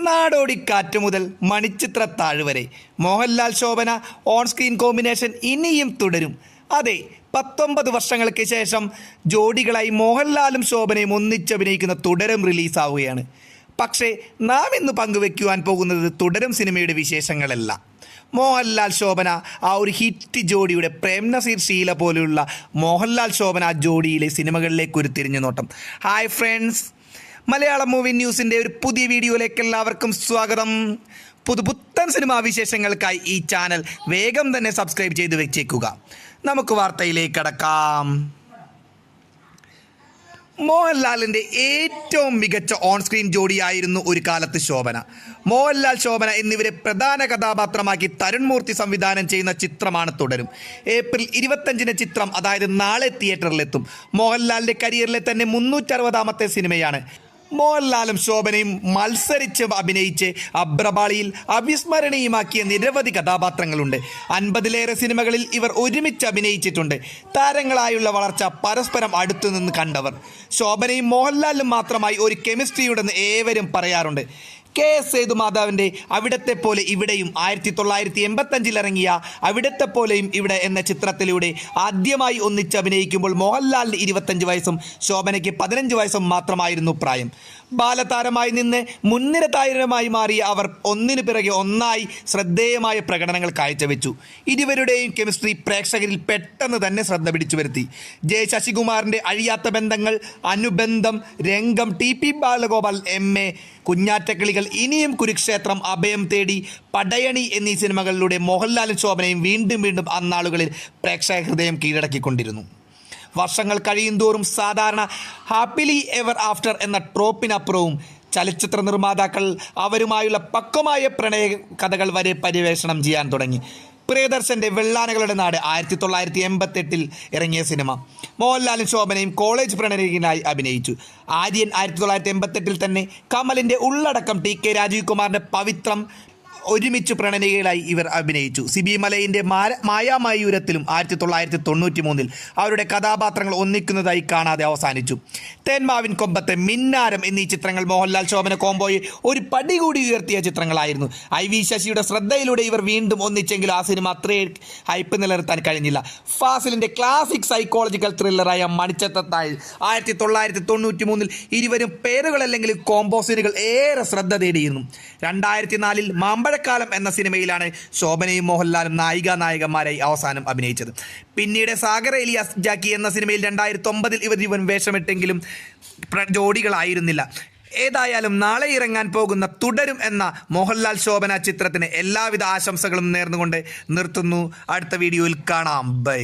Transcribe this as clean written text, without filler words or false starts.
നാടോടിക്കാറ്റ് മുതൽ മണിച്ചിത്രത്താഴ് വരെ Mohanlal Shobana on screen combination ഇനിയും തുടരും. അതെ, 19 വർഷങ്ങൾക്ക് ശേഷം ജോഡികളായി മോഹൻലാലും ശോഭനയും ഒന്നിച്ചഭിനയിക്കുന്ന തുടരും റിലീസാവുകയാണ്. പക്ഷേ നാം ഇന്ന് പങ്കുവെക്കുവാൻ പോകുന്നത് തുടരും സിനിമയുടെ വിശേഷങ്ങളല്ല. മോഹൻലാൽ ശോഭന ആ ഒരു ഹിറ്റ് ജോഡിയുടെ പ്രേം നസീർ ഷീല പോലെയുള്ള മോഹൻലാൽ ശോഭന ജോഡിയിലെ സിനിമകളിലേക്ക് ഒരു തിരിഞ്ഞു നോട്ടം. ഹായ് ഫ്രണ്ട്സ്, മലയാളം മൂവി ന്യൂസിൻ്റെ ഒരു പുതിയ വീഡിയോയിലേക്ക് എല്ലാവർക്കും സ്വാഗതം. പുതുപുത്തൻ സിനിമാ വിശേഷങ്ങൾക്കായി ഈ ചാനൽ വേഗം തന്നെ സബ്സ്ക്രൈബ് ചെയ്ത് വെച്ചേക്കുക. നമുക്ക് വാർത്തയിലേക്ക് കടക്കാം. മോഹൻലാലിൻ്റെ ഏറ്റവും മികച്ച ഓൺ സ്ക്രീൻ ജോഡിയായിരുന്നു ഒരു കാലത്ത് ശോഭന. മോഹൻലാൽ ശോഭന എന്നിവരെ പ്രധാന കഥാപാത്രമാക്കി തരുൺ മൂർത്തി സംവിധാനം ചെയ്യുന്ന ചിത്രമാണ് തുടരും. ഏപ്രിൽ 25-ന് ചിത്രം, അതായത് നാളെ തിയേറ്ററിലെത്തും. മോഹൻലാലിൻ്റെ കരിയറിലെ തന്നെ 360-ാമത്തെ സിനിമയാണ്. മോഹൻലാലും ശോഭനയും മത്സരിച്ച് അഭിനയിച്ച് അബ്രപാളിയിൽ അവിസ്മരണീയമാക്കിയ നിരവധി കഥാപാത്രങ്ങളുണ്ട്. 50-ലേറെ സിനിമകളിൽ ഇവർ ഒരുമിച്ച് അഭിനയിച്ചിട്ടുണ്ട്. താരങ്ങളായുള്ള വളർച്ച പരസ്പരം അടുത്തുനിന്ന് കണ്ടവർ. ശോഭനയും മോഹൻലാലും മാത്രമായി ഒരു കെമിസ്ട്രിയുണ്ടെന്ന് ഏവരും പറയാറുണ്ട്. KS സേതുമാധവൻ്റെ അവിടത്തെ പോലെ ഇവിടെയും 1985-ൽ ഇറങ്ങിയ അവിടത്തെ പോലെയും ഇവിടെ എന്ന ചിത്രത്തിലൂടെ ആദ്യമായി ഒന്നിച്ചഭിനയിക്കുമ്പോൾ മോഹൻലാലിന് 25 വയസ്സും ശോഭനയ്ക്ക് 15 വയസ്സും മാത്രമായിരുന്നു പ്രായം. ബാലതാരമായി നിന്ന് മുൻനിര താരമായി മാറിയ അവർ ഒന്നിനു പിറകെ ഒന്നായി ശ്രദ്ധേയമായ പ്രകടനങ്ങൾ കാഴ്ചവെച്ചു. ഇരുവരുടെയും കെമിസ്ട്രി പ്രേക്ഷകരിൽ പെട്ടെന്ന് തന്നെ ശ്രദ്ധ പിടിച്ചു വരുത്തി. ജെ ശശികുമാറിൻ്റെ അഴിയാത്ത ബന്ധങ്ങൾ, അനുബന്ധം, രംഗം, TP ബാലഗോപാൽ, MA, കുഞ്ഞാറ്റക്കിളികൾ, ഇനിയും കുരുക്ഷേത്രം, അഭയം തേടി, പടയണി എന്നീ സിനിമകളിലൂടെ മോഹൻലാലും ശോഭനയും വീണ്ടും വീണ്ടും അന്നാളുകളിൽ പ്രേക്ഷക ഹൃദയം കീഴടക്കിക്കൊണ്ടിരുന്നു. വർഷങ്ങൾ കഴിയുന്തോറും സാധാരണ ഹാപ്പിലി എവർ ആഫ്റ്റർ എന്ന ട്രോപ്പിനപ്പുറവും ചലച്ചിത്ര നിർമ്മാതാക്കൾ അവരുമായുള്ള പക്വമായ പ്രണയ കഥകൾ വരെ പര്യവേഷണം ചെയ്യാൻ തുടങ്ങി. പ്രിയദർശൻ്റെ വെള്ളാനകളുടെ നാട് 1988-ൽ ഇറങ്ങിയ സിനിമ. മോഹൻലാലും ശോഭനയും കോളേജ് പ്രണയികനായി അഭിനയിച്ചു. ആര്യൻ 1988-ൽ തന്നെ. കമലിൻ്റെ ഉള്ളടക്കം, TK രാജീവ് കുമാറിൻ്റെ പവിത്രം, ഒരുമിച്ച് പ്രണയികളായി ഇവർ അഭിനയിച്ചു. സിബി മലയിൻ്റെ മായാമയൂരത്തിലും 1993-ൽ അവരുടെ കഥാപാത്രങ്ങൾ ഒന്നിക്കുന്നതായി കാണാതെ അവസാനിച്ചു. തേന്മാവിൻ കൊമ്പത്ത്, മിന്നാരം എന്നീ ചിത്രങ്ങൾ മോഹൻലാൽ ശോഭന കോംബോയെ ഒരു പടി കൂടി ഉയർത്തിയ ചിത്രങ്ങളായിരുന്നു. IV ശശിയുടെ ശ്രദ്ധയിലൂടെ ഇവർ വീണ്ടും ഒന്നിച്ചെങ്കിലും ആ സിനിമ അത്രയും ഹൈപ്പ് നിലനിർത്താൻ കഴിഞ്ഞില്ല. ഫാസിലിൻ്റെ ക്ലാസിക് സൈക്കോളജിക്കൽ ത്രില്ലറായ മണിച്ചിത്രത്താഴ് 1993-ൽ ഇരുവരും പേരുകളല്ലെങ്കിലും കോമ്പോസിനുകൾ ഏറെ ശ്രദ്ധ നേടിയിരുന്നു. 2004-ൽ മാമ്പഴക്കാലം എന്ന സിനിമയിലാണ് ശോഭനയും മോഹൻലാലും നായികമാരായി അവസാനം അഭിനയിച്ചത്. പിന്നീട് സാഗർ എലിയാസ് ജാക്കി എന്ന സിനിമയിൽ 2009-ൽ ഇവർ വേഷമിട്ടെങ്കിലും ജോഡികളായിരുന്നില്ല. ഏതായാലും നാളെ ഇറങ്ങാൻ പോകുന്ന തുടരും എന്ന മോഹൻലാൽ ശോഭന ചിത്രത്തിന് എല്ലാവിധ ആശംസകളും നേർന്നുകൊണ്ട് നിർത്തുന്നു. അടുത്ത വീഡിയോയിൽ കാണാം. ബൈ.